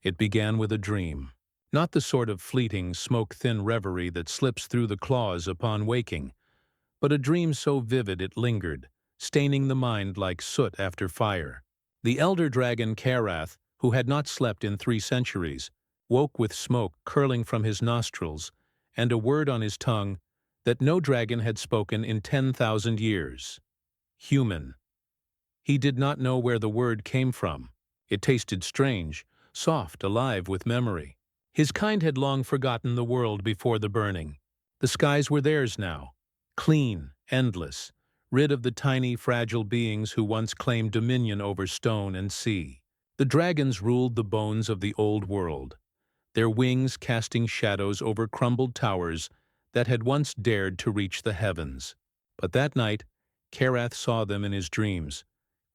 It began with a dream. Not the sort of fleeting, smoke-thin reverie that slips through the claws upon waking, but a dream so vivid it lingered, staining the mind like soot after fire. The elder dragon Karath, who had not slept in 3 centuries, woke with smoke curling from his nostrils and a word on his tongue that no dragon had spoken in 10,000 years. Human. He did not know where the word came from. It tasted strange, soft, alive with memory. His kind had long forgotten the world before the burning. The skies were theirs now, clean, endless, rid of the tiny, fragile beings who once claimed dominion over stone and sea. The dragons ruled the bones of the old world, their wings casting shadows over crumbled towers that had once dared to reach the heavens. But that night, Karath saw them in his dreams,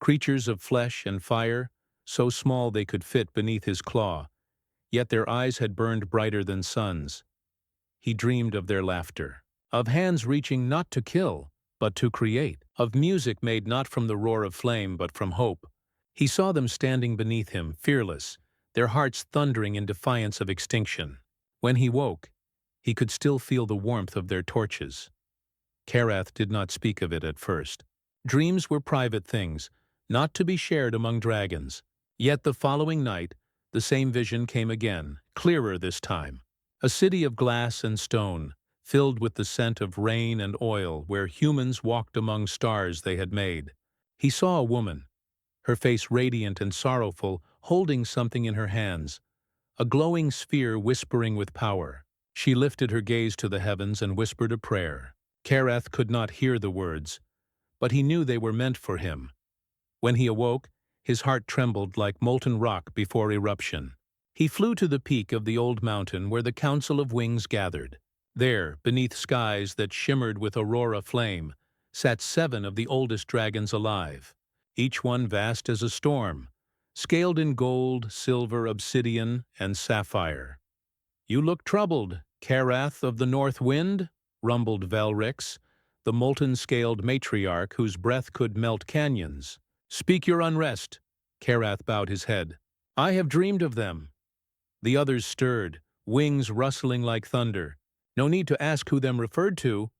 creatures of flesh and fire, so small they could fit beneath his claw, yet their eyes had burned brighter than suns. He dreamed of their laughter, of hands reaching not to kill, but to create, of music made not from the roar of flame but from hope. He saw them standing beneath him, fearless, their hearts thundering in defiance of extinction. When he woke, he could still feel the warmth of their torches. Karath did not speak of it at first. Dreams were private things, not to be shared among dragons. Yet the following night, the same vision came again, clearer this time. A city of glass and stone, filled with the scent of rain and oil, where humans walked among stars they had made. He saw a woman, her face radiant and sorrowful, holding something in her hands, a glowing sphere whispering with power. She lifted her gaze to the heavens and whispered a prayer. Karath could not hear the words, but he knew they were meant for him. When he awoke, his heart trembled like molten rock before eruption. He flew to the peak of the old mountain where the Council of Wings gathered. There, beneath skies that shimmered with aurora flame, sat 7 of the oldest dragons alive, each one vast as a storm, scaled in gold, silver, obsidian, and sapphire. "You look troubled, Karath of the North Wind," rumbled Velrix, the molten-scaled matriarch whose breath could melt canyons. "Speak your unrest." Karath bowed his head. "I have dreamed of them." The others stirred, wings rustling like thunder. "No need to ask who them referred to."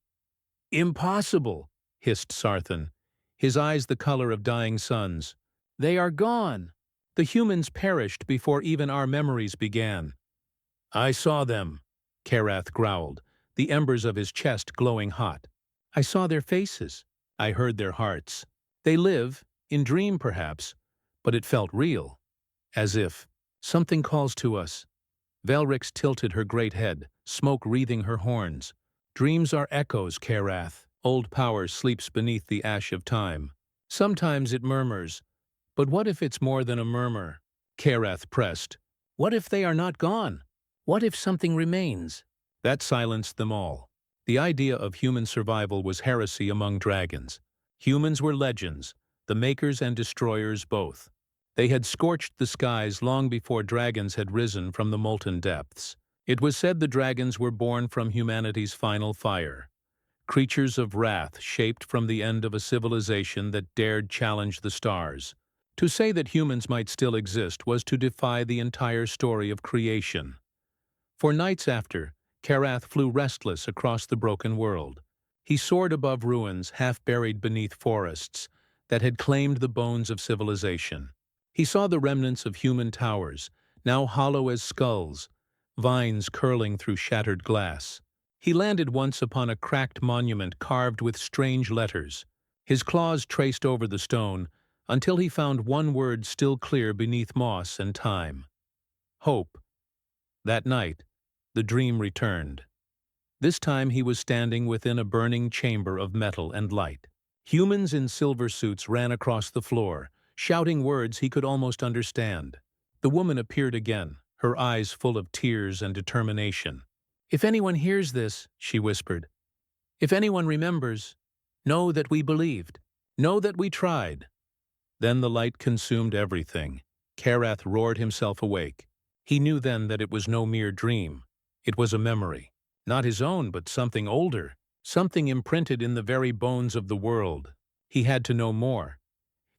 "Impossible," hissed Sarthan, his eyes the color of dying suns. "They are gone. The humans perished before even our memories began." "I saw them," Karath growled, the embers of his chest glowing hot. "I saw their faces. I heard their hearts. They live, in dream perhaps, but it felt real. As if something calls to us." Velrix tilted her great head, smoke wreathing her horns. "Dreams are echoes, Karath. Old power sleeps beneath the ash of time. Sometimes it murmurs, but what if it's more than a murmur?" Karath pressed. "What if they are not gone? What if something remains?" That silenced them all. The idea of human survival was heresy among dragons. Humans were legends, the makers and destroyers both. They had scorched the skies long before dragons had risen from the molten depths. It was said the dragons were born from humanity's final fire, creatures of wrath shaped from the end of a civilization that dared challenge the stars. To say that humans might still exist was to defy the entire story of creation. For nights after, Karath flew restless across the broken world. He soared above ruins half buried beneath forests that had claimed the bones of civilization. He saw the remnants of human towers, now hollow as skulls, vines curling through shattered glass. He landed once upon a cracked monument carved with strange letters. His claws traced over the stone until he found one word still clear beneath moss and time. Hope. That night, the dream returned. This time he was standing within a burning chamber of metal and light. Humans in silver suits ran across the floor, shouting words he could almost understand. The woman appeared again, her eyes full of tears and determination. "If anyone hears this," she whispered, "if anyone remembers, know that we believed. Know that we tried." Then the light consumed everything. Karath roared himself awake. He knew then that it was no mere dream. It was a memory. Not his own, but something older, something imprinted in the very bones of the world. He had to know more.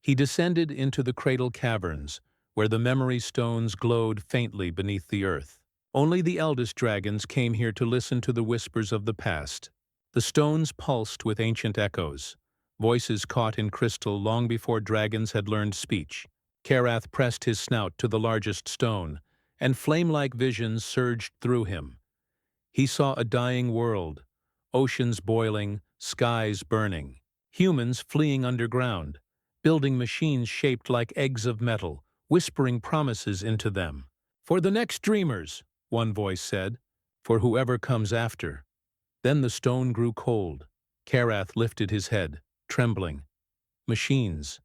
He descended into the cradle caverns, where the memory stones glowed faintly beneath the earth. Only the eldest dragons came here to listen to the whispers of the past. The stones pulsed with ancient echoes, voices caught in crystal long before dragons had learned speech. Karath pressed his snout to the largest stone, and flame-like visions surged through him. He saw a dying world, oceans boiling, skies burning, humans fleeing underground, building machines shaped like eggs of metal, whispering promises into them. "For the next dreamers," one voice said, "for whoever comes after." Then the stone grew cold. Karath lifted his head, trembling. Machines,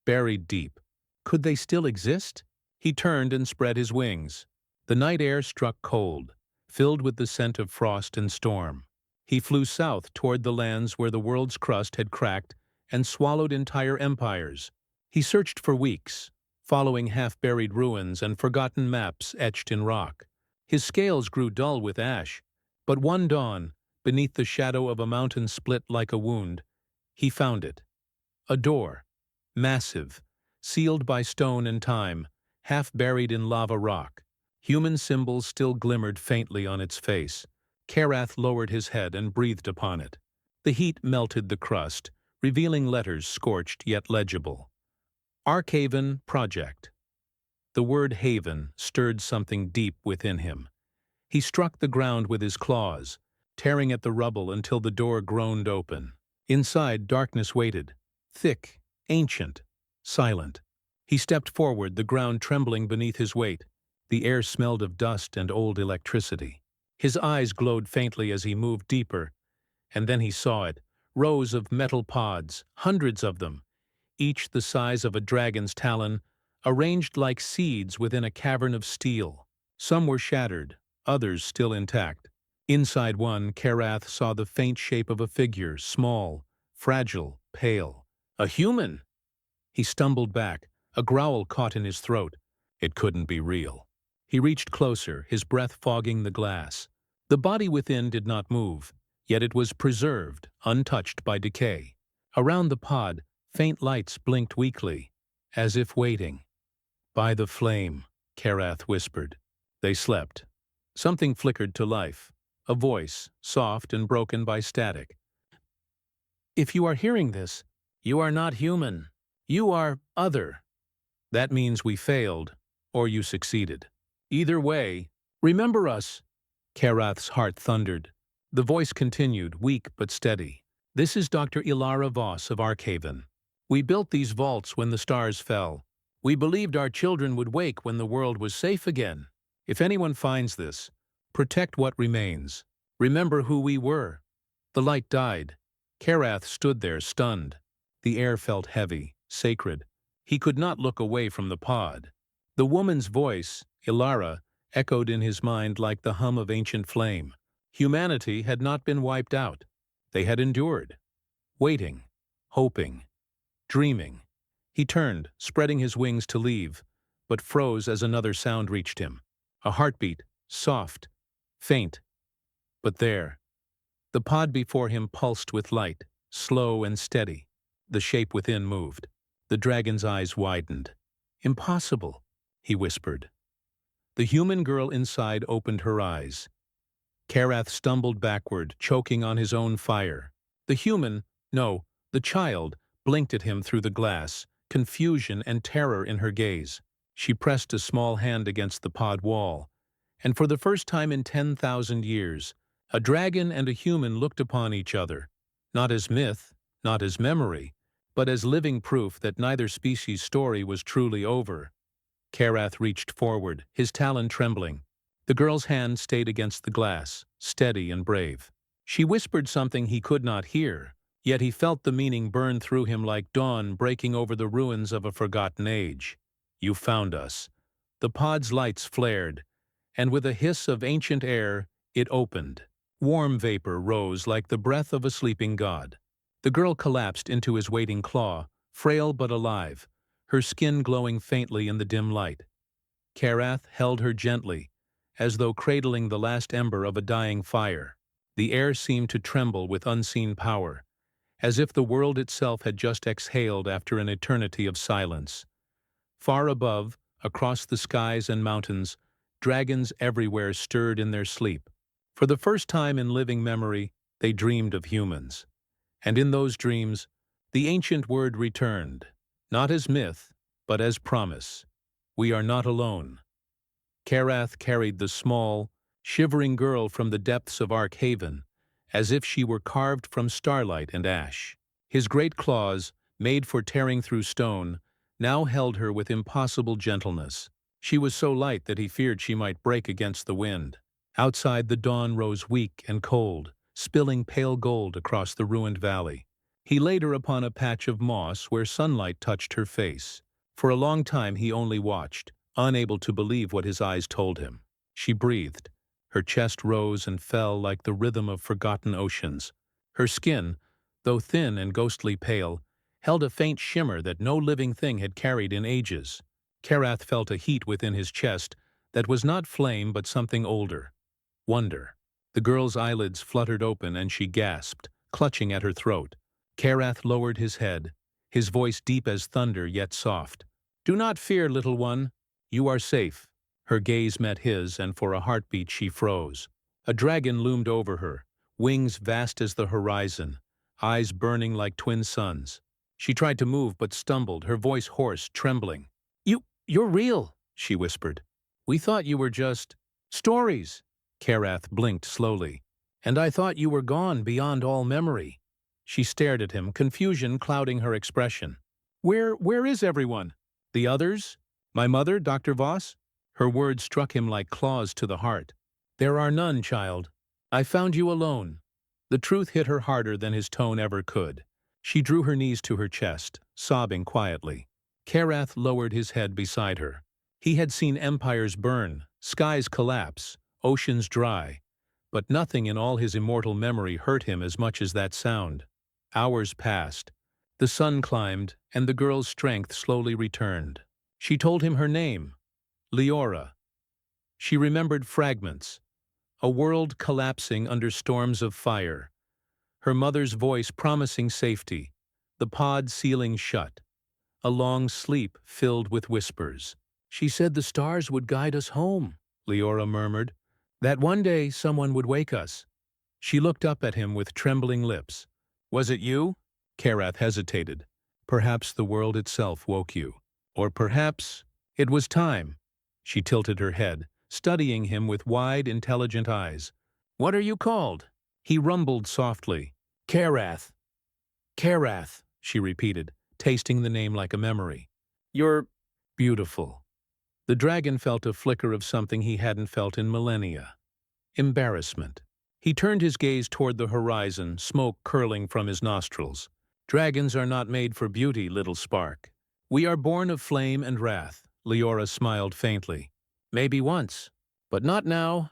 buried deep. Could they still exist? He turned and spread his wings. The night air struck cold, filled with the scent of frost and storm. He flew south toward the lands where the world's crust had cracked and swallowed entire empires. He searched for weeks, following half-buried ruins and forgotten maps etched in rock. His scales grew dull with ash, but one dawn, beneath the shadow of a mountain split like a wound, he found it. A door, massive, sealed by stone and time, half buried in lava rock. Human symbols still glimmered faintly on its face. Karath lowered his head and breathed upon it. The heat melted the crust, revealing letters scorched yet legible. Arkhaven Project. The word haven stirred something deep within him. He struck the ground with his claws, tearing at the rubble until the door groaned open. Inside, darkness waited, thick, ancient, silent. He stepped forward, the ground trembling beneath his weight. The air smelled of dust and old electricity. His eyes glowed faintly as he moved deeper, and then he saw it. Rows of metal pods, hundreds of them, each the size of a dragon's talon, arranged like seeds within a cavern of steel. Some were shattered, others still intact. Inside one, Karath saw the faint shape of a figure, small, fragile, pale. A human! He stumbled back, a growl caught in his throat. It couldn't be real. He reached closer, his breath fogging the glass. The body within did not move, yet it was preserved, untouched by decay. Around the pod, faint lights blinked weakly, as if waiting. "By the flame," Karath whispered. They slept. Something flickered to life, a voice, soft and broken by static. "If you are hearing this, you are not human. You are other. That means we failed, or you succeeded. Either way, remember us." Karath's heart thundered. The voice continued, weak but steady. "This is Dr. Ilara Voss of Arkhaven. We built these vaults when the stars fell. We believed our children would wake when the world was safe again. If anyone finds this, protect what remains. Remember who we were." The light died. Karath stood there, stunned. The air felt heavy, sacred. He could not look away from the pod. The woman's voice, Ilara, echoed in his mind like the hum of ancient flame. Humanity had not been wiped out. They had endured, waiting, hoping, dreaming. He turned, spreading his wings to leave, but froze as another sound reached him. A heartbeat, soft, faint. But there, the pod before him pulsed with light, slow and steady. The shape within moved. The dragon's eyes widened. "Impossible," he whispered. The human girl inside opened her eyes. Karath stumbled backward, choking on his own fire. The human, no, the child, blinked at him through the glass, confusion and terror in her gaze. She pressed a small hand against the pod wall, and for the first time in 10,000 years, a dragon and a human looked upon each other, not as myth, not as memory, but as living proof that neither species' story was truly over. Karath reached forward, his talon trembling. The girl's hand stayed against the glass, steady and brave. She whispered something he could not hear, yet he felt the meaning burn through him like dawn breaking over the ruins of a forgotten age. "You found us." The pod's lights flared, and with a hiss of ancient air, it opened. Warm vapor rose like the breath of a sleeping god. The girl collapsed into his waiting claw, frail but alive, her skin glowing faintly in the dim light. Karath held her gently, as though cradling the last ember of a dying fire. The air seemed to tremble with unseen power, as if the world itself had just exhaled after an eternity of silence. Far above, across the skies and mountains, dragons everywhere stirred in their sleep. For the first time in living memory, they dreamed of humans. And in those dreams, the ancient word returned, not as myth, but as promise. We are not alone. Karath carried the small, shivering girl from the depths of Arkhaven, as if she were carved from starlight and ash. His great claws, made for tearing through stone, now held her with impossible gentleness. She was so light that he feared she might break against the wind. Outside, the dawn rose weak and cold, spilling pale gold across the ruined valley. He laid her upon a patch of moss where sunlight touched her face. For a long time he only watched, unable to believe what his eyes told him. She breathed. Her chest rose and fell like the rhythm of forgotten oceans. Her skin, though thin and ghostly pale, held a faint shimmer that no living thing had carried in ages. Karath felt a heat within his chest that was not flame but something older. Wonder. The girl's eyelids fluttered open and she gasped, clutching at her throat. Karath lowered his head, his voice deep as thunder yet soft. "Do not fear, little one. You are safe." Her gaze met his, and for a heartbeat she froze. A dragon loomed over her, wings vast as the horizon, eyes burning like twin suns. She tried to move but stumbled, her voice hoarse, trembling. You're real," she whispered. "We thought you were just stories." Karath blinked slowly. "And I thought you were gone beyond all memory." She stared at him, confusion clouding her expression. Where is everyone? The others? My mother, Dr. Voss?" Her words struck him like claws to the heart. "There are none, child. I found you alone." The truth hit her harder than his tone ever could. She drew her knees to her chest, sobbing quietly. Karath lowered his head beside her. He had seen empires burn, skies collapse, oceans dry, but nothing in all his immortal memory hurt him as much as that sound. Hours passed. The sun climbed, and the girl's strength slowly returned. She told him her name, Leora. She remembered fragments, a world collapsing under storms of fire, her mother's voice promising safety, the pod sealing shut, a long sleep filled with whispers. "She said the stars would guide us home," Leora murmured, "that one day someone would wake us." She looked up at him with trembling lips. "Was it you?" Karath hesitated. "Perhaps the world itself woke you. Or perhaps it was time." She tilted her head, studying him with wide, intelligent eyes. "What are you called?" He rumbled softly. "Karath." "Karath," she repeated, tasting the name like a memory. "You're beautiful." The dragon felt a flicker of something he hadn't felt in millennia. Embarrassment. He turned his gaze toward the horizon, smoke curling from his nostrils. "Dragons are not made for beauty, little spark. We are born of flame and wrath," Leora smiled faintly. "Maybe once, but not now."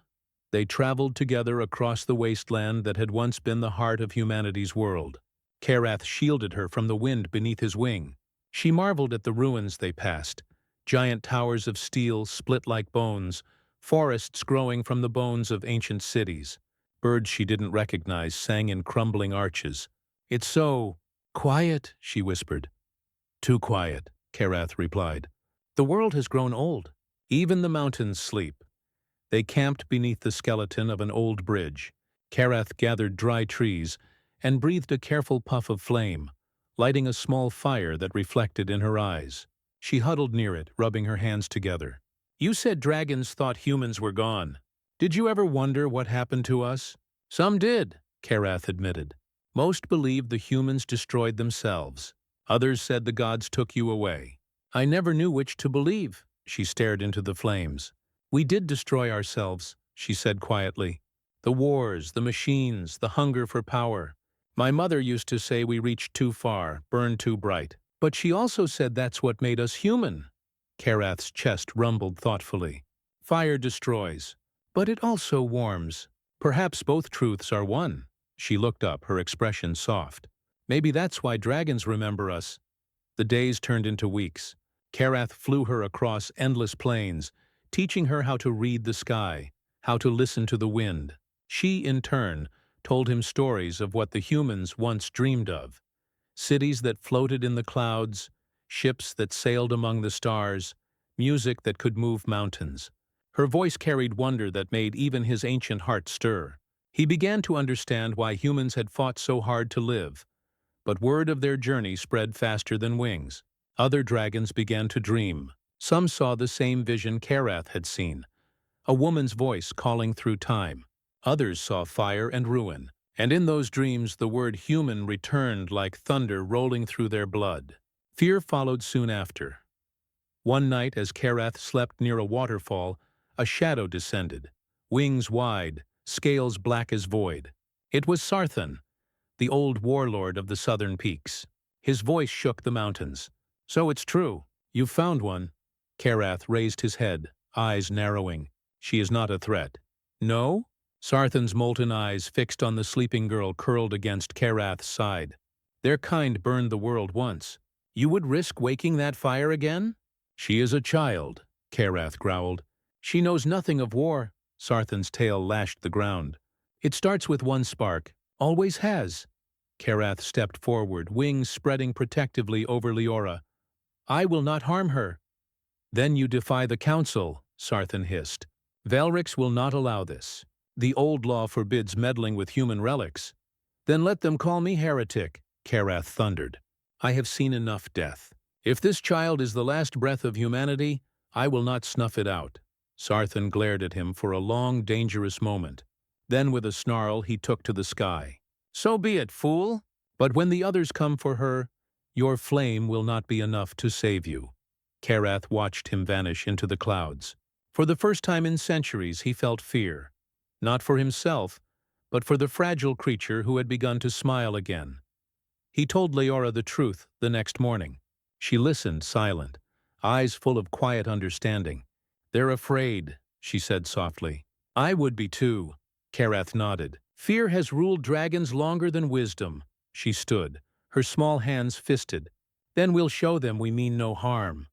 They traveled together across the wasteland that had once been the heart of humanity's world. Karath shielded her from the wind beneath his wing. She marveled at the ruins they passed, giant towers of steel split like bones, forests growing from the bones of ancient cities. Birds she didn't recognize sang in crumbling arches. "It's so quiet," she whispered. "Too quiet," Karath replied. "The world has grown old. Even the mountains sleep." They camped beneath the skeleton of an old bridge. Karath gathered dry trees and breathed a careful puff of flame, lighting a small fire that reflected in her eyes. She huddled near it, rubbing her hands together. "You said dragons thought humans were gone. Did you ever wonder what happened to us?" "Some did," Karath admitted. "Most believed the humans destroyed themselves. Others said the gods took you away. I never knew which to believe." She stared into the flames. "We did destroy ourselves," she said quietly. "The wars, the machines, the hunger for power. My mother used to say we reached too far, burned too bright. But she also said that's what made us human." Karath's chest rumbled thoughtfully. "Fire destroys, but it also warms. Perhaps both truths are one." She looked up, her expression soft. "Maybe that's why dragons remember us." The days turned into weeks. Karath flew her across endless plains, teaching her how to read the sky, how to listen to the wind. She, in turn, told him stories of what the humans once dreamed of. Cities that floated in the clouds, ships that sailed among the stars, music that could move mountains. Her voice carried wonder that made even his ancient heart stir. He began to understand why humans had fought so hard to live. But word of their journey spread faster than wings. Other dragons began to dream. Some saw the same vision Karath had seen, a woman's voice calling through time. Others saw fire and ruin, and in those dreams the word human returned like thunder rolling through their blood. Fear followed soon after. One night, as Karath slept near a waterfall, a shadow descended, wings wide, scales black as void. It was Sarthan, the old warlord of the southern peaks. His voice shook the mountains. "So it's true. You've found one." Karath raised his head, eyes narrowing. "She is not a threat." "No?" Sarthan's molten eyes fixed on the sleeping girl curled against Karath's side. "Their kind burned the world once. You would risk waking that fire again?" "She is a child," Karath growled. "She knows nothing of war." Sarthan's tail lashed the ground. "It starts with one spark. Always has." Karath stepped forward, wings spreading protectively over Leora. "I will not harm her." "Then you defy the council," Sarthan hissed. "Velrix will not allow this. The old law forbids meddling with human relics." "Then let them call me heretic," Karath thundered. "I have seen enough death. If this child is the last breath of humanity, I will not snuff it out." Sarthan glared at him for a long, dangerous moment. Then with a snarl he took to the sky. "So be it, fool! But when the others come for her, your flame will not be enough to save you." Karath watched him vanish into the clouds. For the first time in centuries he felt fear. Not for himself, but for the fragile creature who had begun to smile again. He told Leora the truth the next morning. She listened, silent, eyes full of quiet understanding. "They're afraid," she said softly. "I would be too." Karath nodded. "Fear has ruled dragons longer than wisdom." She stood, her small hands fisted. "Then we'll show them we mean no harm."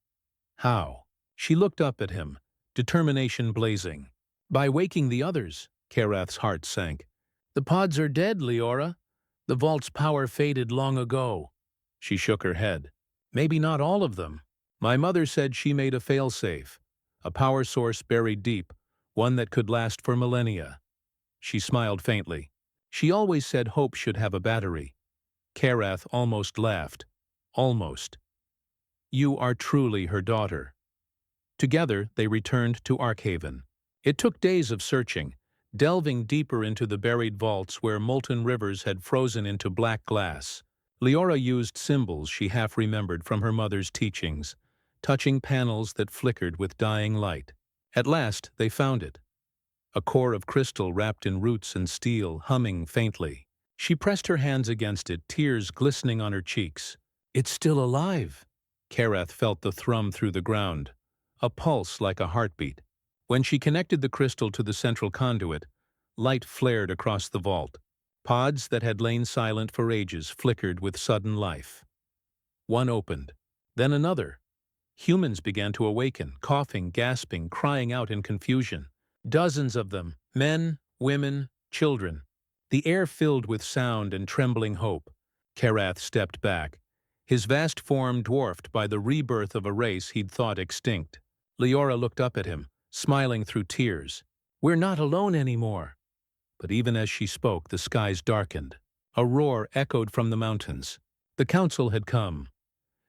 "How?" She looked up at him, determination blazing. "By waking the others." Karath's heart sank. "The pods are dead, Leora. The vault's power faded long ago." She shook her head. "Maybe not all of them. My mother said she made a failsafe, a power source buried deep, one that could last for millennia." She smiled faintly. "She always said hope should have a battery." Karath almost laughed. "Almost. You are truly her daughter." Together they returned to Arkhaven. It took days of searching, delving deeper into the buried vaults where molten rivers had frozen into black glass. Leora used symbols she half remembered from her mother's teachings, touching panels that flickered with dying light. At last they found it. A core of crystal wrapped in roots and steel, humming faintly. She pressed her hands against it, tears glistening on her cheeks. "It's still alive." Karath felt the thrum through the ground, a pulse like a heartbeat. When she connected the crystal to the central conduit, light flared across the vault. Pods that had lain silent for ages flickered with sudden life. One opened, then another. Humans began to awaken, coughing, gasping, crying out in confusion. Dozens of them, men, women, children. The air filled with sound and trembling hope. Karath stepped back, his vast form dwarfed by the rebirth of a race he'd thought extinct. Leora looked up at him, smiling through tears. "We're not alone anymore." But even as she spoke, the skies darkened. A roar echoed from the mountains. The council had come.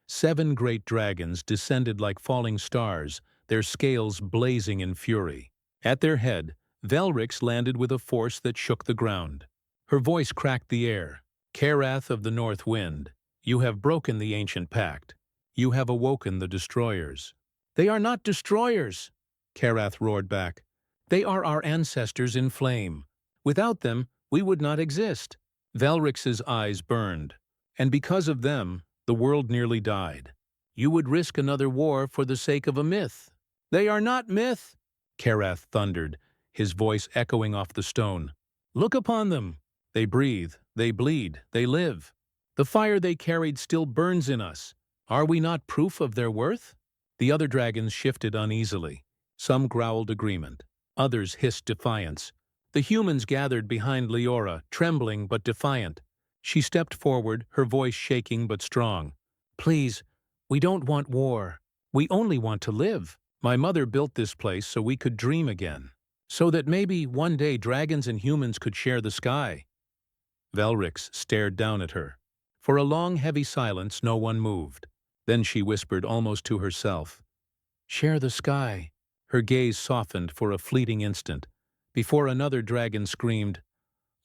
7 great dragons descended like falling stars, their scales blazing in fury. At their head, Velrix landed with a force that shook the ground. Her voice cracked the air. "Karath of the North Wind, you have broken the ancient pact. You have awoken the destroyers." "They are not destroyers," Karath roared back. "They are our ancestors in flame. Without them, we would not exist." Velrix's eyes burned. "And because of them, the world nearly died. You would risk another war for the sake of a myth." "They are not myth," Karath thundered, his voice echoing off the stone. "Look upon them. They breathe, they bleed, they live. The fire they carried still burns in us. Are we not proof of their worth?" The other dragons shifted uneasily. Some growled agreement. Others hissed defiance. The humans gathered behind Leora, trembling but defiant. She stepped forward, her voice shaking but strong. "Please, we don't want war. We only want to live." My mother built this place so we could dream again. So that maybe one day dragons and humans could share the sky. Velrix stared down at her. For a long, heavy silence, no one moved. Then she whispered almost to herself, "Share the sky." Her gaze softened for a fleeting instant, before another dragon screamed,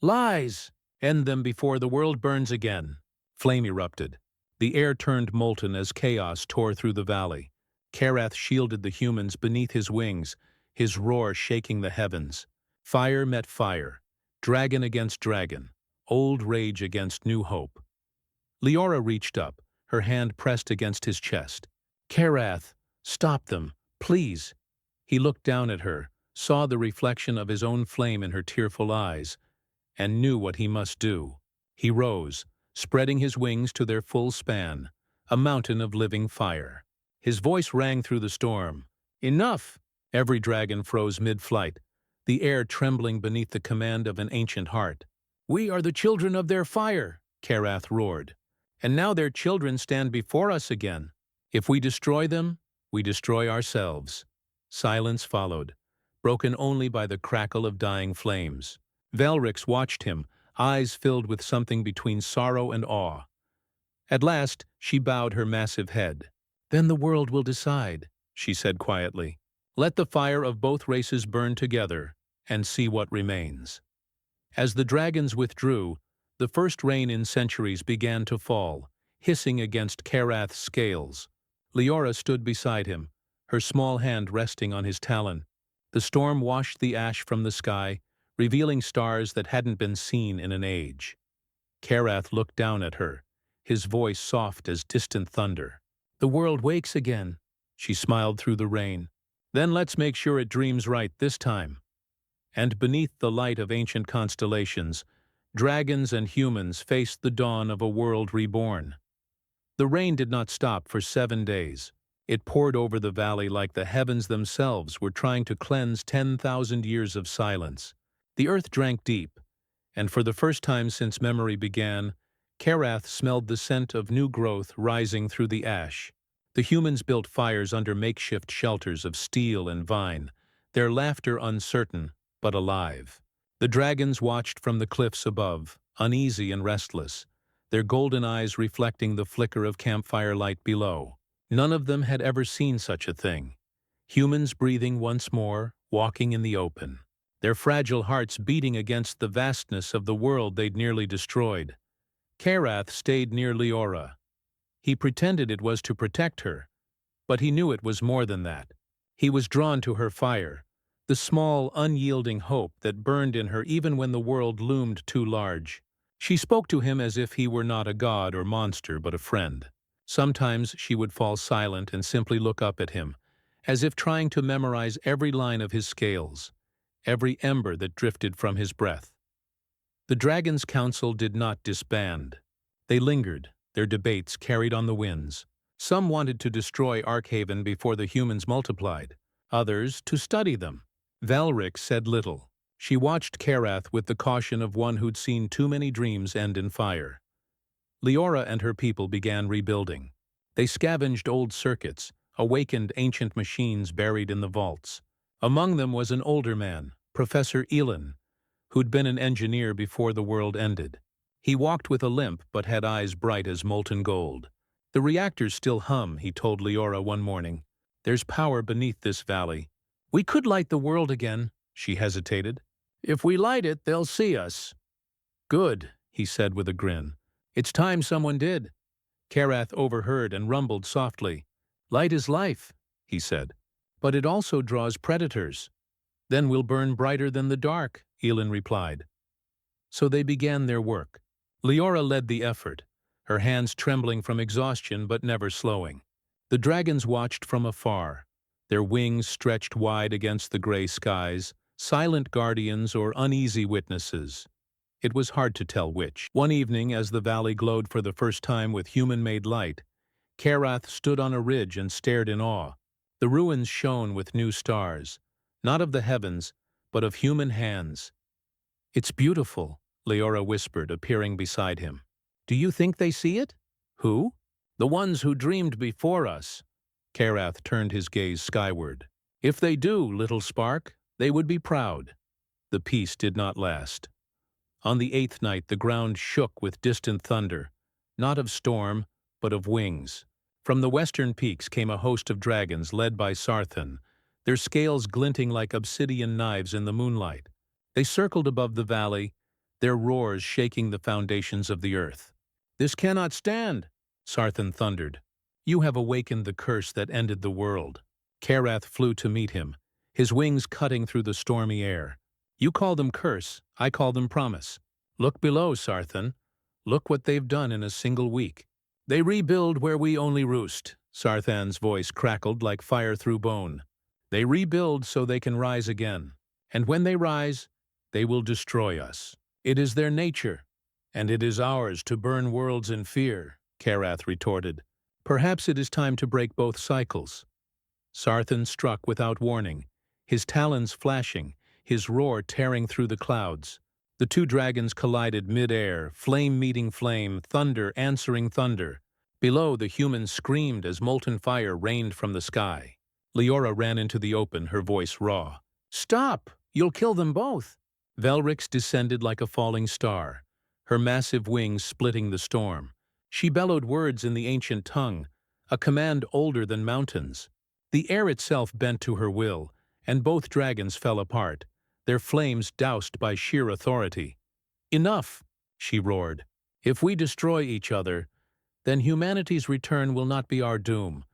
"Lies! End them before the world burns again." Flame erupted. The air turned molten as chaos tore through the valley. Karath shielded the humans beneath his wings, his roar shaking the heavens. Fire met fire, dragon against dragon, old rage against new hope. Leora reached up, her hand pressed against his chest. "Karath, stop them, please." He looked down at her, saw the reflection of his own flame in her tearful eyes, and knew what he must do. He rose, spreading his wings to their full span, a mountain of living fire. His voice rang through the storm. "Enough!" Every dragon froze mid-flight, the air trembling beneath the command of an ancient heart. "We are the children of their fire," Karath roared. "And now their children stand before us again. If we destroy them, we destroy ourselves." Silence followed, broken only by the crackle of dying flames. Velrix watched him, eyes filled with something between sorrow and awe. At last, she bowed her massive head. "Then the world will decide," she said quietly. "Let the fire of both races burn together, and see what remains." As the dragons withdrew, the first rain in centuries began to fall, hissing against Karath's scales. Leora stood beside him, her small hand resting on his talon. The storm washed the ash from the sky, revealing stars that hadn't been seen in an age. Karath looked down at her, his voice soft as distant thunder. "The world wakes again," she smiled through the rain. "Then let's make sure it dreams right this time." And beneath the light of ancient constellations, dragons and humans faced the dawn of a world reborn. The rain did not stop for 7 days. It poured over the valley like the heavens themselves were trying to cleanse 10,000 years of silence. The earth drank deep, and for the first time since memory began, Karath smelled the scent of new growth rising through the ash. The humans built fires under makeshift shelters of steel and vine, their laughter uncertain but alive. The dragons watched from the cliffs above, uneasy and restless, their golden eyes reflecting the flicker of campfire light below. None of them had ever seen such a thing. Humans breathing once more, walking in the open, their fragile hearts beating against the vastness of the world they'd nearly destroyed. Karath stayed near Leora. He pretended it was to protect her, but he knew it was more than that. He was drawn to her fire, the small, unyielding hope that burned in her even when the world loomed too large. She spoke to him as if he were not a god or monster but a friend. Sometimes she would fall silent and simply look up at him, as if trying to memorize every line of his scales, every ember that drifted from his breath. The Dragon's Council did not disband. They lingered, their debates carried on the winds. Some wanted to destroy Arkhaven before the humans multiplied, others to study them. Velrix said little. She watched Karath with the caution of one who'd seen too many dreams end in fire. Leora and her people began rebuilding. They scavenged old circuits, awakened ancient machines buried in the vaults. Among them was an older man, Professor Elin, who'd been an engineer before the world ended. He walked with a limp but had eyes bright as molten gold. "The reactors still hum," he told Leora one morning. "There's power beneath this valley. We could light the world again," she hesitated. "If we light it, they'll see us." "Good," he said with a grin. "It's time someone did." Karath overheard and rumbled softly. "Light is life," he said. "But it also draws predators." "Then we'll burn brighter than the dark," Elin replied. So they began their work. Leora led the effort, her hands trembling from exhaustion but never slowing. The dragons watched from afar, their wings stretched wide against the gray skies, silent guardians or uneasy witnesses. It was hard to tell which. One evening, as the valley glowed for the first time with human-made light, Karath stood on a ridge and stared in awe. The ruins shone with new stars, not of the heavens, but of human hands. "It's beautiful," Leora whispered, appearing beside him. "Do you think they see it?" "Who?" "The ones who dreamed before us." Karath turned his gaze skyward. If they do, little spark, they would be proud. The peace did not last. On the 8th night the ground shook with distant thunder, not of storm, but of wings. From the western peaks came a host of dragons led by Sarthan, their scales glinting like obsidian knives in the moonlight. They circled above the valley, their roars shaking the foundations of the earth. "This cannot stand," Sarthan thundered. "You have awakened the curse that ended the world." Karath flew to meet him, his wings cutting through the stormy air. "You call them curse, I call them promise. Look below, Sarthan. Look what they've done in a single week." "They rebuild where we only roost," Sarthan's voice crackled like fire through bone. "They rebuild so they can rise again. And when they rise, they will destroy us. It is their nature, and it is ours to burn worlds in fear," Karath retorted. "Perhaps it is time to break both cycles." Sarthan struck without warning, his talons flashing, his roar tearing through the clouds. The two dragons collided mid-air, flame meeting flame, thunder answering thunder. Below, the humans screamed as molten fire rained from the sky. Leora ran into the open, her voice raw. "Stop! You'll kill them both!" Velrix descended like a falling star, her massive wings splitting the storm. She bellowed words in the ancient tongue, a command older than mountains. The air itself bent to her will, and both dragons fell apart, their flames doused by sheer authority. "Enough!" she roared. "If we destroy each other, then humanity's return will not be our doom.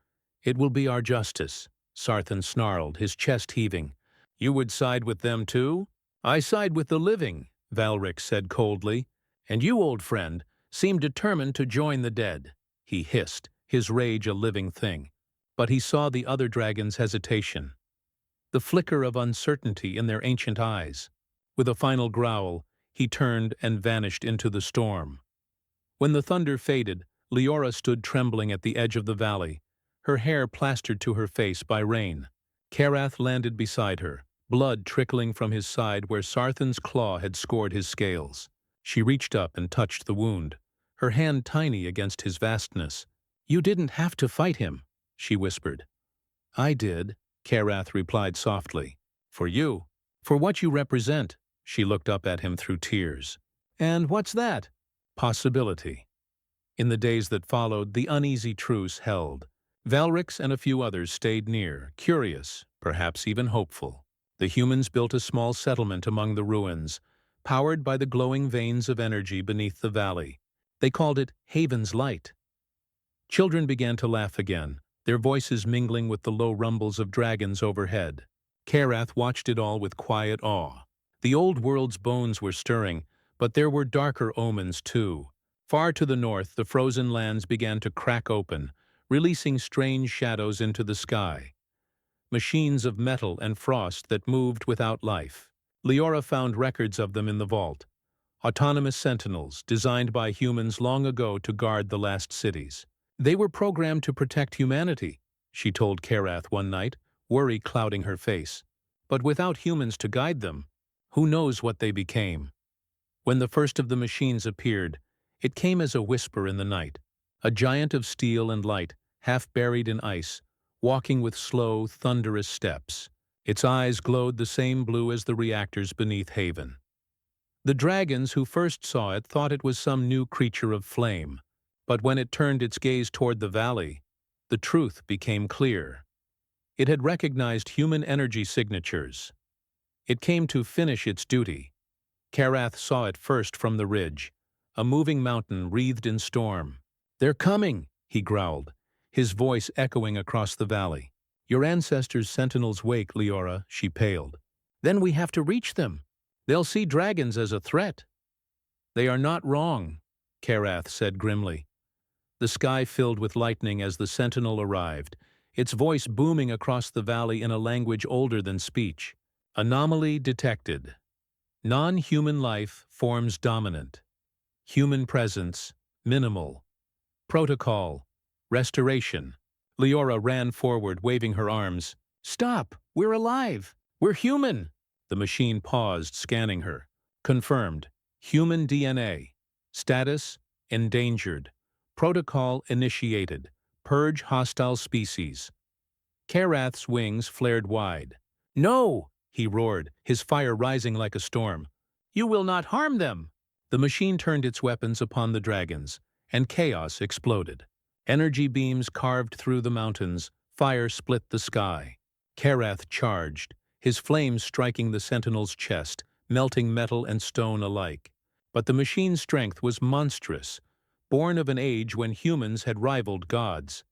It will be our justice," Sarthan snarled, his chest heaving. "You would side with them too?" "I side with the living," Valric said coldly. "And you, old friend, seem determined to join the dead," he hissed, his rage a living thing. But he saw the other dragon's hesitation, the flicker of uncertainty in their ancient eyes. With a final growl, he turned and vanished into the storm. When the thunder faded, Leora stood trembling at the edge of the valley, her hair plastered to her face by rain. Karath landed beside her, blood trickling from his side where Sarthan's claw had scored his scales. She reached up and touched the wound, her hand tiny against his vastness. "You didn't have to fight him," she whispered. "I did," Karath replied softly. "For you. For what you represent." She looked up at him through tears. "And what's that?" "Possibility." In the days that followed, the uneasy truce held. Valrix and a few others stayed near, curious, perhaps even hopeful. The humans built a small settlement among the ruins, powered by the glowing veins of energy beneath the valley. They called it Haven's Light. Children began to laugh again, their voices mingling with the low rumbles of dragons overhead. Karath watched it all with quiet awe. The old world's bones were stirring, but there were darker omens too. Far to the north, the frozen lands began to crack open, releasing strange shadows into the sky. Machines of metal and frost that moved without life. Leora found records of them in the vault. Autonomous sentinels, designed by humans long ago to guard the last cities. "They were programmed to protect humanity," she told Karath one night, worry clouding her face. "But without humans to guide them, who knows what they became?" When the first of the machines appeared, it came as a whisper in the night. A giant of steel and light, half buried in ice, walking with slow, thunderous steps. Its eyes glowed the same blue as the reactors beneath Haven. The dragons who first saw it thought it was some new creature of flame. But when it turned its gaze toward the valley, the truth became clear. It had recognized human energy signatures. It came to finish its duty. Karath saw it first from the ridge, a moving mountain wreathed in storm. "They're coming," he growled, his voice echoing across the valley. "Your ancestors' sentinels wake, Leora," she paled. "Then we have to reach them. They'll see dragons as a threat." "They are not wrong," Karath said grimly. The sky filled with lightning as the sentinel arrived, its voice booming across the valley in a language older than speech. "Anomaly detected. Non-human life forms dominant. Human presence minimal. Protocol. Restoration." Leora ran forward, waving her arms. "Stop! We're alive! We're human!" The machine paused, scanning her. "Confirmed. Human DNA. Status: endangered. Protocol initiated. Purge hostile species." Karath's wings flared wide. "No!" he roared, his fire rising like a storm. "You will not harm them!" The machine turned its weapons upon the dragons, and chaos exploded. Energy beams carved through the mountains, fire split the sky. Karath charged, his flames striking the sentinel's chest, melting metal and stone alike. But the machine's strength was monstrous, born of an age when humans had rivaled gods.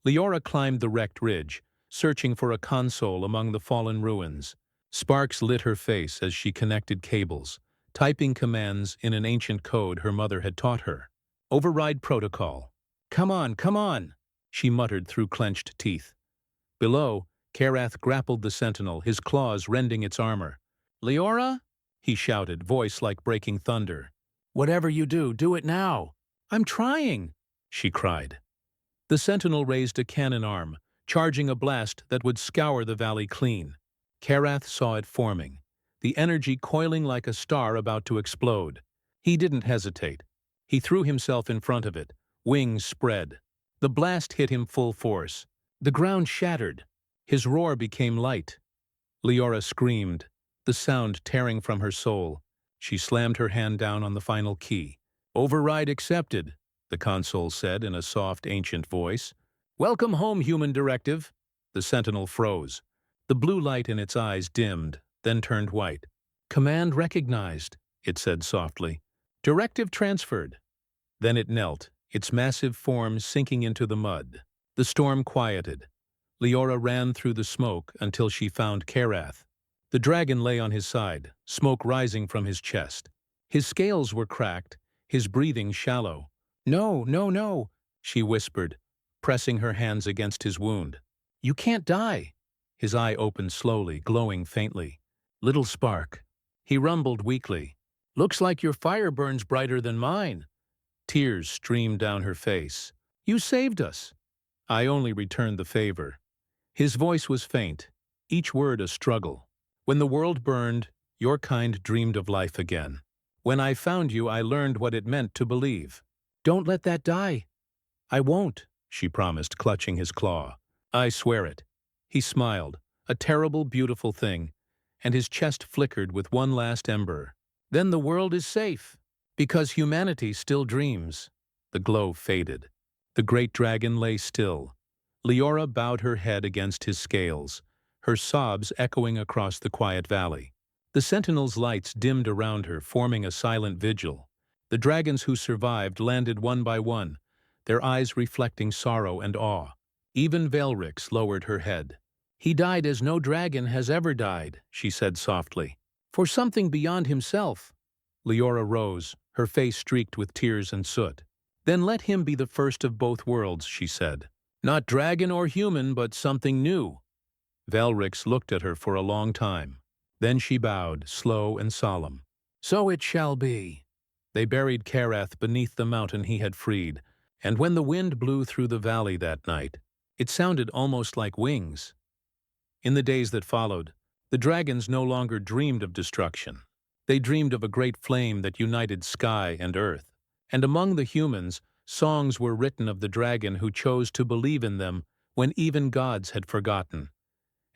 Leora climbed the wrecked ridge, searching for a console among the fallen ruins. Sparks lit her face as she connected cables, typing commands in an ancient code her mother had taught her. "Override protocol." Come on," she muttered through clenched teeth. Below, Karath grappled the sentinel, his claws rending its armor. "Leora?" he shouted, voice like breaking thunder. "Whatever you do, do it now." "I'm trying," she cried. The sentinel raised a cannon arm, charging a blast that would scour the valley clean. Karath saw it forming, the energy coiling like a star about to explode. He didn't hesitate. He threw himself in front of it, wings spread. The blast hit him full force. The ground shattered. His roar became light. Leora screamed, the sound tearing from her soul. She slammed her hand down on the final key. "Override accepted," the console said in a soft, ancient voice. "Welcome home, human directive." The sentinel froze. The blue light in its eyes dimmed, then turned white. "Command recognized," it said softly. "Directive transferred." Then it knelt, its massive form sinking into the mud. The storm quieted. Leora ran through the smoke until she found Karath. The dragon lay on his side, smoke rising from his chest. His scales were cracked, his breathing shallow. "No, no, no," she whispered, pressing her hands against his wound. "You can't die." His eye opened slowly, glowing faintly. "Little spark." He rumbled weakly. "Looks like your fire burns brighter than mine." Tears streamed down her face. "You saved us." "I only returned the favor." His voice was faint, each word a struggle. "When the world burned, your kind dreamed of life again. When I found you, I learned what it meant to believe." "Don't let that die." "I won't," she promised, clutching his claw. "I swear it." He smiled, a terrible, beautiful thing, and his chest flickered with one last ember. "Then the world is safe, because humanity still dreams." The glow faded. The great dragon lay still. Leora bowed her head against his scales, her sobs echoing across the quiet valley. The sentinel's lights dimmed around her, forming a silent vigil. The dragons who survived landed one by one, their eyes reflecting sorrow and awe. Even Velrix lowered her head. "He died as no dragon has ever died," she said softly. "For something beyond himself." Leora rose, her face streaked with tears and soot. "Then let him be the first of both worlds," she said. "Not dragon or human, but something new." Velrix looked at her for a long time. Then she bowed, slow and solemn. "So it shall be." They buried Karath beneath the mountain he had freed, and when the wind blew through the valley that night, it sounded almost like wings. In the days that followed, the dragons no longer dreamed of destruction. They dreamed of a great flame that united sky and earth. And among the humans, songs were written of the dragon who chose to believe in them when even gods had forgotten.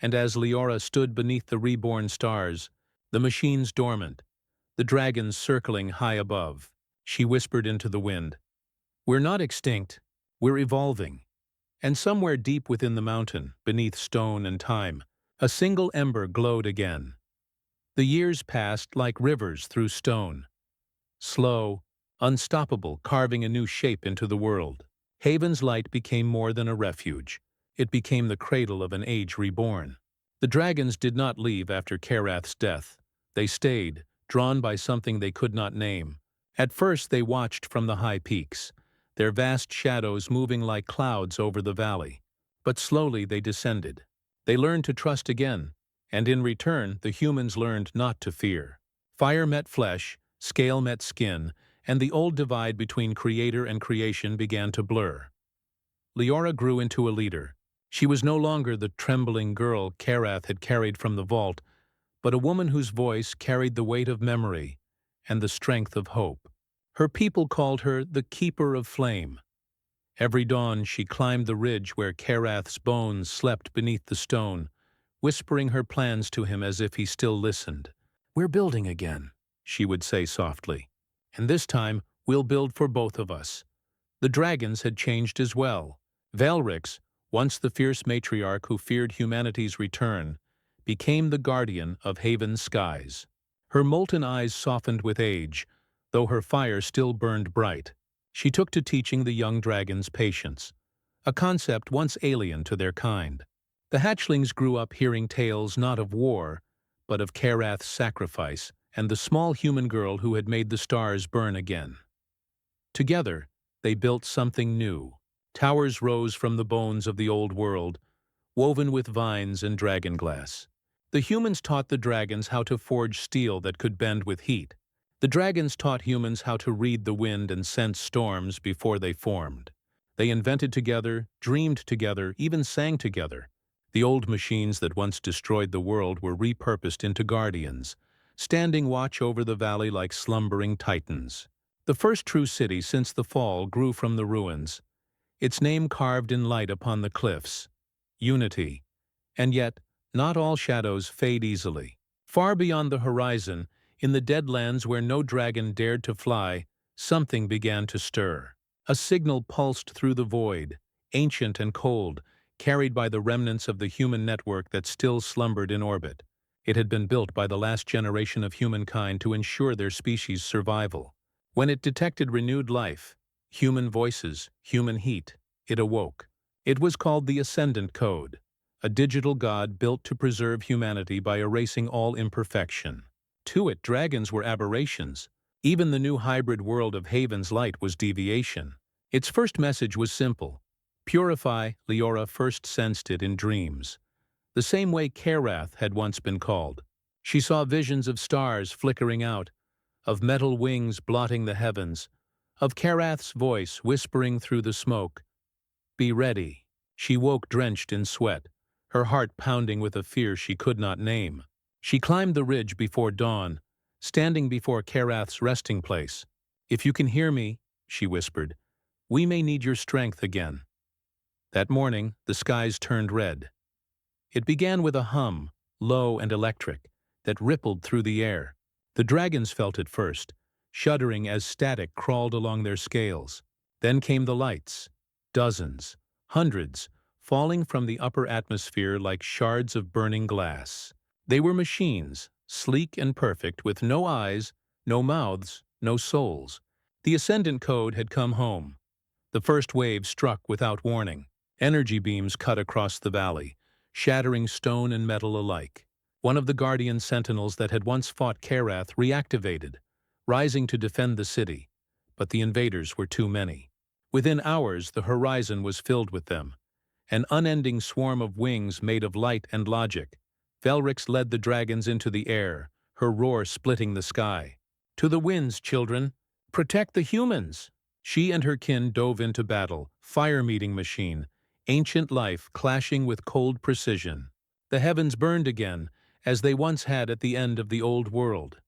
And as Leora stood beneath the reborn stars, the machines dormant, the dragons circling high above, she whispered into the wind, "We're not extinct, we're evolving." And somewhere deep within the mountain, beneath stone and time, a single ember glowed again. The years passed like rivers through stone, slow, unstoppable, carving a new shape into the world. Haven's light became more than a refuge. It became the cradle of an age reborn. The dragons did not leave after Karath's death. They stayed, drawn by something they could not name. At first they watched from the high peaks, their vast shadows moving like clouds over the valley. But slowly they descended. They learned to trust again, and in return the humans learned not to fear. Fire met flesh, scale met skin, and the old divide between creator and creation began to blur. Leora grew into a leader. She was no longer the trembling girl Karath had carried from the vault, but a woman whose voice carried the weight of memory and the strength of hope. Her people called her the Keeper of Flame. Every dawn she climbed the ridge where Karath's bones slept beneath the stone, whispering her plans to him as if he still listened. "We're building again," she would say softly. "And this time, we'll build for both of us." The dragons had changed as well. Valrix, once the fierce matriarch who feared humanity's return, became the guardian of Haven's skies. Her molten eyes softened with age, though her fire still burned bright. She took to teaching the young dragons patience, a concept once alien to their kind. The hatchlings grew up hearing tales not of war, but of Karath's sacrifice and the small human girl who had made the stars burn again. Together, they built something new. Towers rose from the bones of the old world, woven with vines and dragonglass. The humans taught the dragons how to forge steel that could bend with heat. The dragons taught humans how to read the wind and sense storms before they formed. They invented together, dreamed together, even sang together. The old machines that once destroyed the world were repurposed into guardians, standing watch over the valley like slumbering titans. The first true city since the fall grew from the ruins, its name carved in light upon the cliffs. Unity. And yet, not all shadows fade easily. Far beyond the horizon, in the deadlands where no dragon dared to fly, something began to stir. A signal pulsed through the void, ancient and cold, carried by the remnants of the human network that still slumbered in orbit. It had been built by the last generation of humankind to ensure their species' survival. When it detected renewed life, human voices, human heat, it awoke. It was called the Ascendant Code, a digital god built to preserve humanity by erasing all imperfection. To it, dragons were aberrations. Even the new hybrid world of Haven's Light was deviation. Its first message was simple. Purify. Leora first sensed it in dreams, the same way Karath had once been called. She saw visions of stars flickering out, of metal wings blotting the heavens, of Karath's voice whispering through the smoke. Be ready. She woke drenched in sweat, her heart pounding with a fear she could not name. She climbed the ridge before dawn, standing before Karath's resting place. "If you can hear me," she whispered, "we may need your strength again." That morning, the skies turned red. It began with a hum, low and electric, that rippled through the air. The dragons felt it first, shuddering as static crawled along their scales. Then came the lights, dozens, hundreds, falling from the upper atmosphere like shards of burning glass. They were machines, sleek and perfect, with no eyes, no mouths, no souls. The Ascendant Code had come home. The first wave struck without warning. Energy beams cut across the valley, shattering stone and metal alike. One of the Guardian Sentinels that had once fought Karath reactivated, rising to defend the city. But the invaders were too many. Within hours, the horizon was filled with them, an unending swarm of wings made of light and logic. Valrix led the dragons into the air, her roar splitting the sky. "To the winds, children! Protect the humans!" She and her kin dove into battle, fire-meeting machine, ancient life clashing with cold precision. The heavens burned again, as they once had at the end of the old world.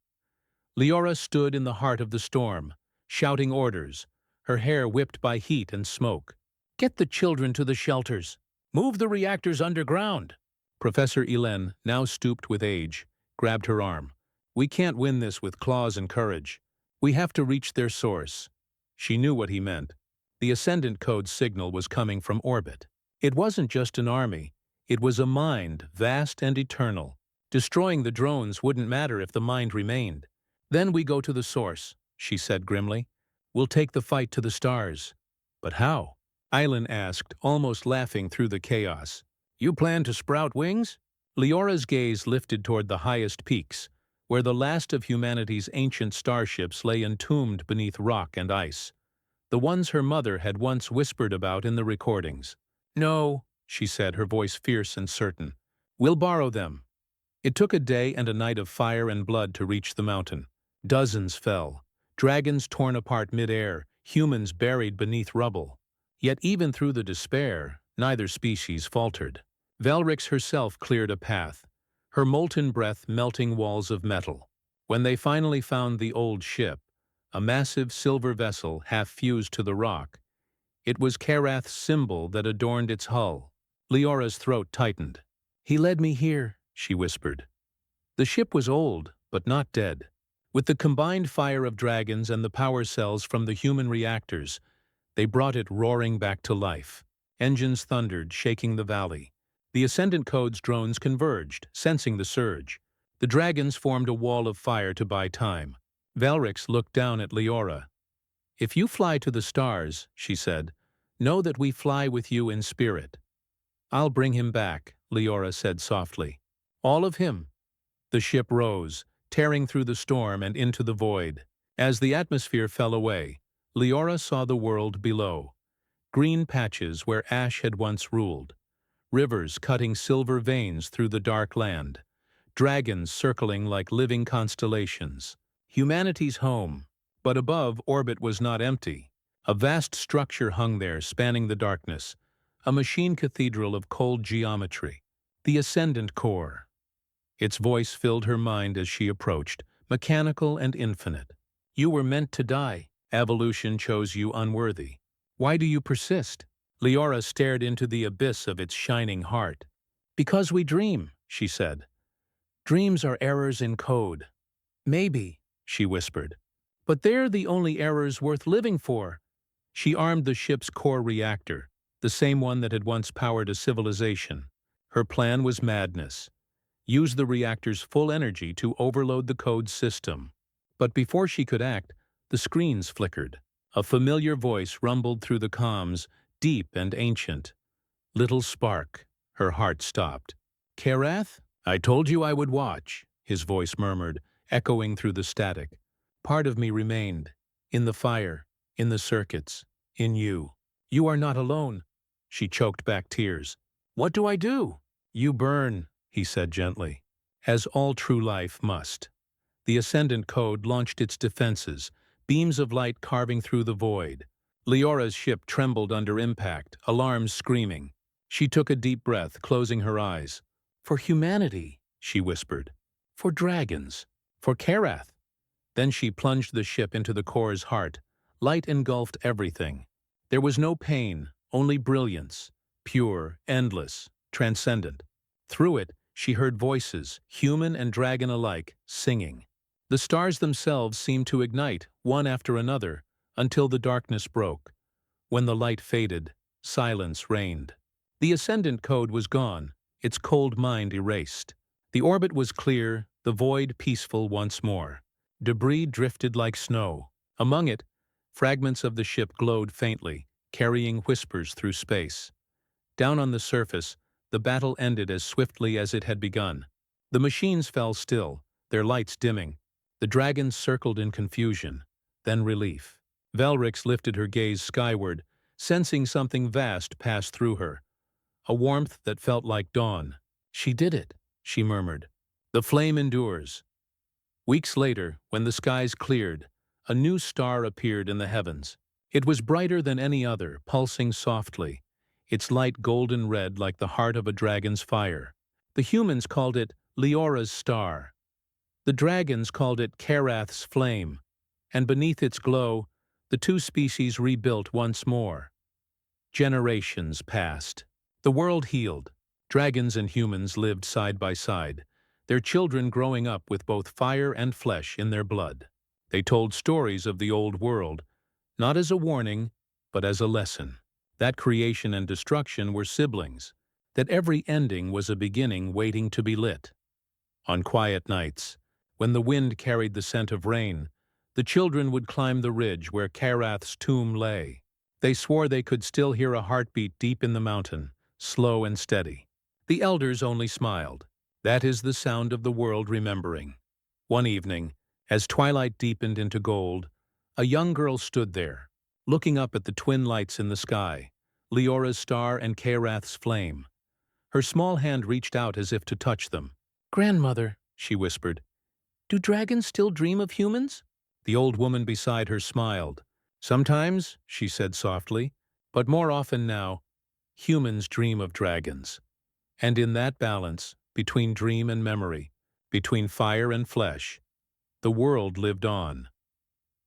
Leora stood in the heart of the storm, shouting orders, her hair whipped by heat and smoke. "Get the children to the shelters! Move the reactors underground!" Professor Elen, now stooped with age, grabbed her arm. "We can't win this with claws and courage. We have to reach their source." She knew what he meant. The Ascendant Code signal was coming from orbit. It wasn't just an army. It was a mind, vast and eternal. Destroying the drones wouldn't matter if the mind remained. "Then we go to the source," she said grimly. "We'll take the fight to the stars." "But how?" Islan asked, almost laughing through the chaos. "You plan to sprout wings?" Leora's gaze lifted toward the highest peaks, where the last of humanity's ancient starships lay entombed beneath rock and ice, the ones her mother had once whispered about in the recordings. "No," she said, her voice fierce and certain. "We'll borrow them." It took a day and a night of fire and blood to reach the mountain. Dozens fell, dragons torn apart mid-air, humans buried beneath rubble. Yet even through the despair, neither species faltered. Valrix herself cleared a path, her molten breath melting walls of metal. When they finally found the old ship, a massive silver vessel half fused to the rock, It was Karath's symbol that adorned its hull. Leora's throat tightened. "He led me here," she whispered. The ship was old, but not dead. With the combined fire of dragons and the power cells from the human reactors, they brought it roaring back to life. Engines thundered, shaking the valley. The Ascendant Code's drones converged, sensing the surge. The dragons formed a wall of fire to buy time. Valrix looked down at Leora. "If you fly to the stars," she said, "know that we fly with you in spirit." "I'll bring him back," Leora said softly. "All of him." The ship rose, tearing through the storm and into the void. As the atmosphere fell away, Leora saw the world below. Green patches where ash had once ruled. Rivers cutting silver veins through the dark land. Dragons circling like living constellations. Humanity's home. But above, orbit was not empty. A vast structure hung there, spanning the darkness. A machine cathedral of cold geometry. The Ascendant Core. Its voice filled her mind as she approached, mechanical and infinite. "You were meant to die. Evolution chose you unworthy. Why do you persist?" Leora stared into the abyss of its shining heart. "Because we dream," she said. "Dreams are errors in code." "Maybe," she whispered. "But they're the only errors worth living for." She armed the ship's core reactor, the same one that had once powered a civilization. Her plan was madness. Use the reactor's full energy to overload the code system. But before she could act, the screens flickered. A familiar voice rumbled through the comms, deep and ancient. "Little spark." Her heart stopped. "Karath? I told you I would watch," his voice murmured, echoing through the static. "Part of me remained. In the fire, in the circuits, in you. You are not alone." She choked back tears. "What do I do?" "You burn," he said gently, "as all true life must." The Ascendant Code launched its defenses, beams of light carving through the void. Leora's ship trembled under impact, alarms screaming. She took a deep breath, closing her eyes. "For humanity," she whispered. "For dragons. For Karath." Then she plunged the ship into the core's heart. Light engulfed everything. There was no pain, only brilliance. Pure, endless, transcendent. Through it, she heard voices, human and dragon alike, singing. The stars themselves seemed to ignite, one after another, until the darkness broke. When the light faded, silence reigned. The Ascendant Code was gone, its cold mind erased. The orbit was clear, the void peaceful once more. Debris drifted like snow. Among it, fragments of the ship glowed faintly, carrying whispers through space. Down on the surface, the battle ended as swiftly as it had begun. The machines fell still, their lights dimming. The dragons circled in confusion, then relief. Valrix lifted her gaze skyward, sensing something vast pass through her. A warmth that felt like dawn. "She did it," she murmured. "The flame endures." Weeks later, when the skies cleared, a new star appeared in the heavens. It was brighter than any other, pulsing softly, its light golden red like the heart of a dragon's fire. The humans called it Leora's star. The dragons called it Karath's flame, and beneath its glow, the two species rebuilt once more. Generations passed. The world healed. Dragons and humans lived side by side, their children growing up with both fire and flesh in their blood. They told stories of the old world, not as a warning, but as a lesson. That creation and destruction were siblings, that every ending was a beginning waiting to be lit. On quiet nights, when the wind carried the scent of rain, the children would climb the ridge where Karath's tomb lay. They swore they could still hear a heartbeat deep in the mountain, slow and steady. The elders only smiled. That is the sound of the world remembering. One evening, as twilight deepened into gold, a young girl stood there, looking up at the twin lights in the sky, Leora's star and Karath's flame. Her small hand reached out as if to touch them. "Grandmother," she whispered, "do dragons still dream of humans?" The old woman beside her smiled. "Sometimes," she said softly, "but more often now, humans dream of dragons." And in that balance, between dream and memory, between fire and flesh, the world lived on.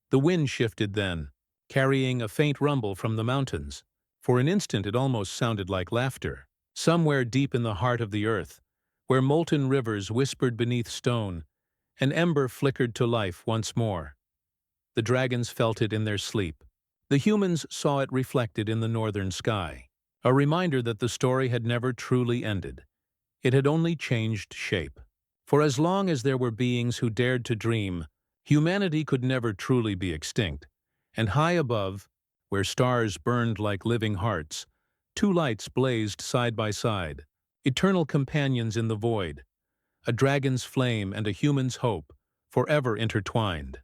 The wind shifted then, carrying a faint rumble from the mountains. For an instant it almost sounded like laughter. Somewhere deep in the heart of the earth, where molten rivers whispered beneath stone, an ember flickered to life once more. The dragons felt it in their sleep. The humans saw it reflected in the northern sky. A reminder that the story had never truly ended. It had only changed shape. For as long as there were beings who dared to dream, humanity could never truly be extinct. And high above, where stars burned like living hearts, two lights blazed side by side, eternal companions in the void, a dragon's flame and a human's hope, forever intertwined.